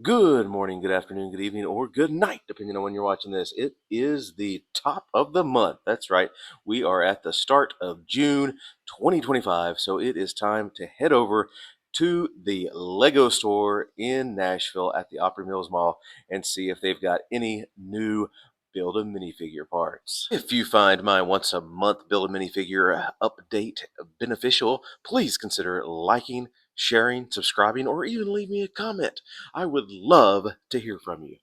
Good morning, good afternoon, good evening, or good night, depending on when you're watching this. It is the top of the month. That's right. We are at the start of June 2025, so it is time to head over to the Lego store in Nashville at the Opry Mills Mall and see if they've got any new Build a Minifigure parts. If you find my once a month Build a Minifigure update beneficial, please consider liking, sharing, subscribing, or even leave me a comment. I would love to hear from you.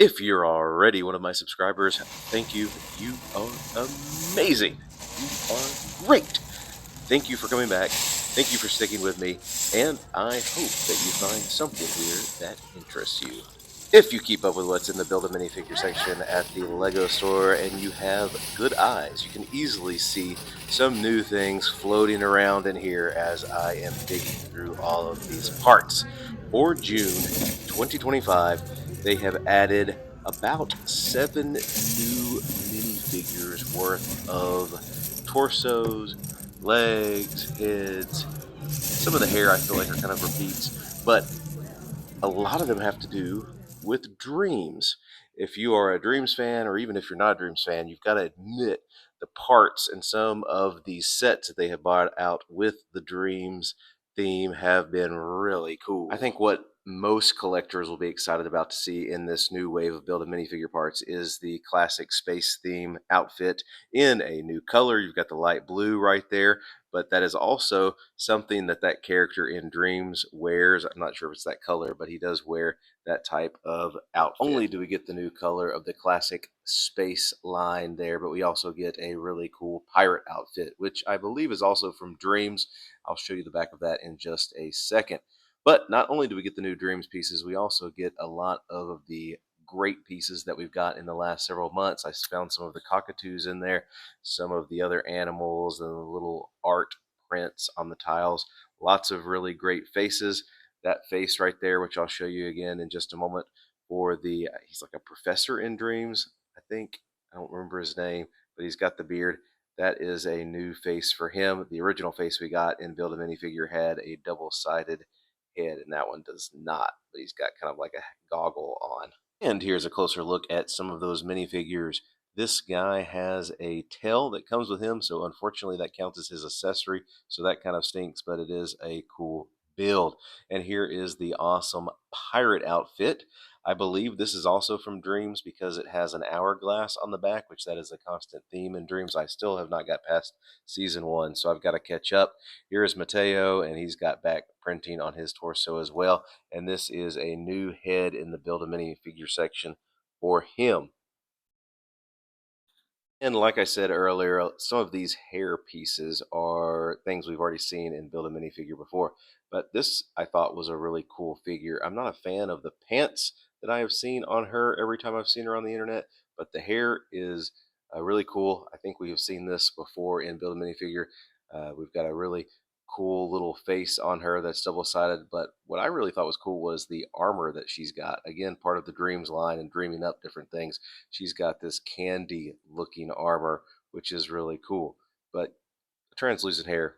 If you're already one of my subscribers, thank you. You are amazing. You are great. Thank you for coming back. Thank you for sticking with me. And I hope that you find something here that interests you. If you keep up with what's in the Build a Minifigure section at the Lego store and you have good eyes, you can easily see some new things floating around in here as I am digging through all of these parts. For June 2025, they have added about 7 new minifigures worth of torsos, legs, heads. Some of the hair I feel like are kind of repeats, but a lot of them have to do with Dreams. If you are a Dreams fan, or even if you're not a Dreams fan, you've got to admit the parts and some of these sets that they have bought out with the Dreams theme have been really cool. I think what most collectors will be excited about to see in this new wave of Build a Minifigure parts is the classic space theme outfit in a new color. You've got the light blue right there, but that is also something that that character in Dreams wears. I'm not sure if it's that color, but he does wear that type of outfit. Not only do we get the new color of the classic space line there, but we also get a really cool pirate outfit, which I believe is also from Dreams. I'll show you the back of that in just a second. But not only do we get the new Dreams pieces, we also get a lot of the great pieces that we've got in the last several months. I found some of the cockatoos in there, some of the other animals, and the little art prints on the tiles. Lots of really great faces. That face right there, which I'll show you again in just a moment, for the he's like a professor in Dreams, I think. I don't remember his name, but he's got the beard. That is a new face for him. The original face we got in Build a Minifigure had a double-sided head, and that one does not, but he's got kind of like a goggle on. And here's a closer look at some of those minifigures. This guy has a tail that comes with him, so unfortunately that counts as his accessory, so that kind of stinks, but it is a cool build. And here is the awesome pirate outfit. I believe this is also from Dreams because it has an hourglass on the back, which that is a constant theme in Dreams. I still have not got past season 1, so I've got to catch up. Here is Mateo, and he's got back printing on his torso as well. And this is a new head in the Build a Minifigure section for him. And like I said earlier, some of these hair pieces are things we've already seen in Build a Minifigure before. But this I thought was a really cool figure. I'm not a fan of the pants that I have seen on her every time I've seen her on the internet, but the hair is really cool. I think we have seen this before in Build a Minifigure. We've got a really cool little face on her that's double-sided, but what I really thought was cool was the armor that she's got. Again, part of the Dreams line and dreaming up different things. She's got this candy looking armor, which is really cool. But translucent hair,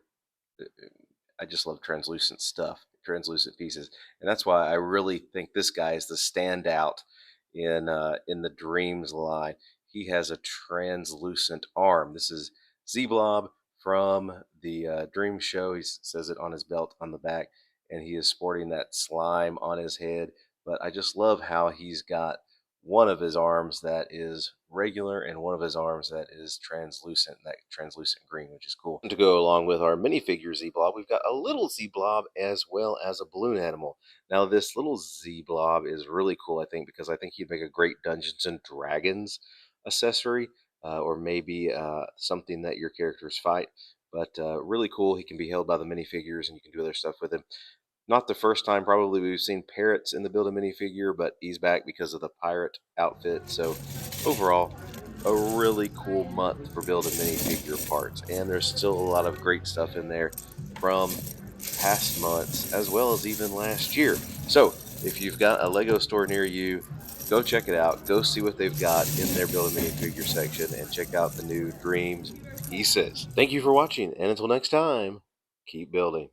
I just love translucent stuff, translucent pieces. And that's why I really think this guy is the standout in the Dreams line. He has a translucent arm. This is Z-Blob from the Dream Show. He says it on his belt on the back, and he is sporting that slime on his head. But I just love how he's got one of his arms that is regular and one of his arms that is translucent, that translucent green, which is cool. And to go along with our minifigure Z-Blob, we've got a little Z-Blob as well as a balloon animal. Now, this little Z-Blob is really cool, I think, because I think he'd make a great Dungeons and Dragons accessory, or maybe something that your characters fight. But really cool. He can be held by the minifigures, and you can do other stuff with him. Not the first time probably we've seen parrots in the Build a Minifigure, but he's back because of the pirate outfit. So overall, a really cool month for Build a Minifigure parts. And there's still a lot of great stuff in there from past months as well as even last year. So if you've got a Lego store near you, go check it out. Go see what they've got in their Build a Minifigure section and check out the new Dreams pieces. Thank you for watching, and until next time, keep building.